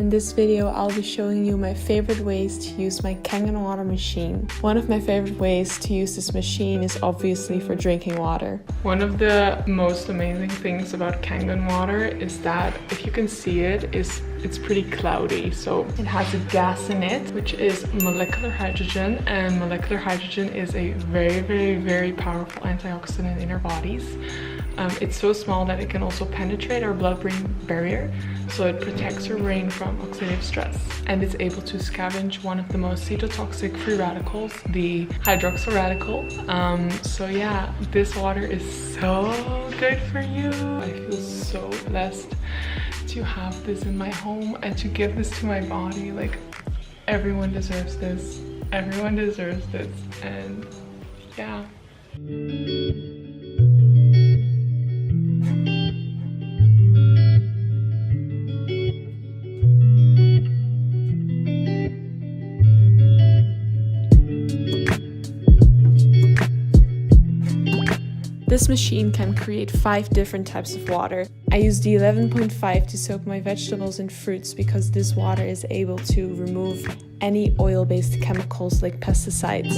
In this video, I'll be showing you my favorite ways to use my Kangen water machine. One of my favorite ways to use this machine is obviously for drinking water. One of the most amazing things about Kangen water is that, if you can see it, it's pretty cloudy. So it has a gas in it, which is molecular hydrogen, and molecular hydrogen is a very powerful antioxidant in our bodies. It's so small that it can also penetrate our blood-brain barrier, so it protects our brain from oxidative stress, and it's able to scavenge one of the most cytotoxic free radicals, the hydroxyl radical. So yeah, this water is so good for you. I feel so blessed to have this in my home and to give this to my body. Like, everyone deserves this. Everyone deserves this, and yeah. This machine can create 5 different types of water. I use the 11.5 to soak my vegetables and fruits because this water is able to remove any oil-based chemicals like pesticides.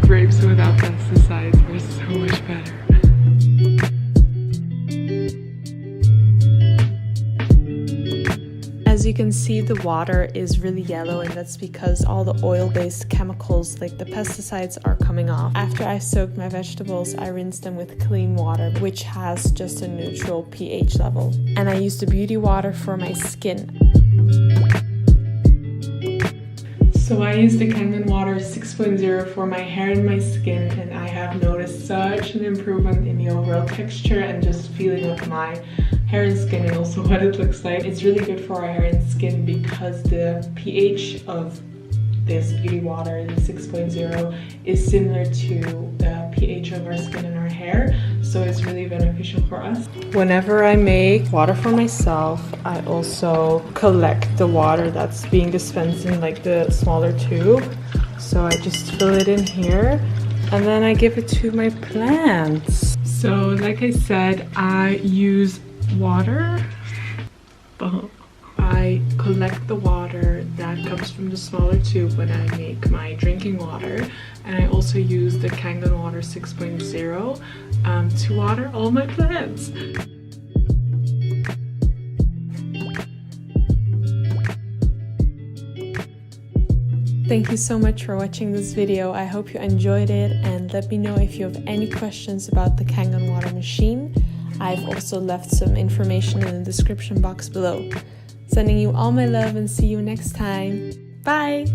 Grapes without pesticides are so much better. As you can see, the water is really yellow, and that's because all the oil-based chemicals like the pesticides are coming off. After I soaked my vegetables, I rinsed them with clean water, which has just a neutral pH level. And I used the beauty water for my skin. So I used the Kangen water 6.0 for my hair and my skin, and I have noticed such an improvement in the overall texture and just feeling of my hair and skin, and also what it looks like. It's really good for our hair and skin because the pH of this beauty water, the 6.0, is similar to the pH of our skin and our hair, so it's really beneficial for us. Whenever I make water for myself, I also collect the water that's being dispensed in like the smaller tube. So I just fill it in here and then I give it to my plants. So like I said, I use water. I collect the water that comes from the smaller tube when I make my drinking water, and I also use the Kangen water 6.0 to water all my plants. Thank you so much for watching this video. I hope you enjoyed it, and let me know if you have any questions about the Kangen water machine. I've also left some information in the description box below. Sending you all my love and see you next time. Bye!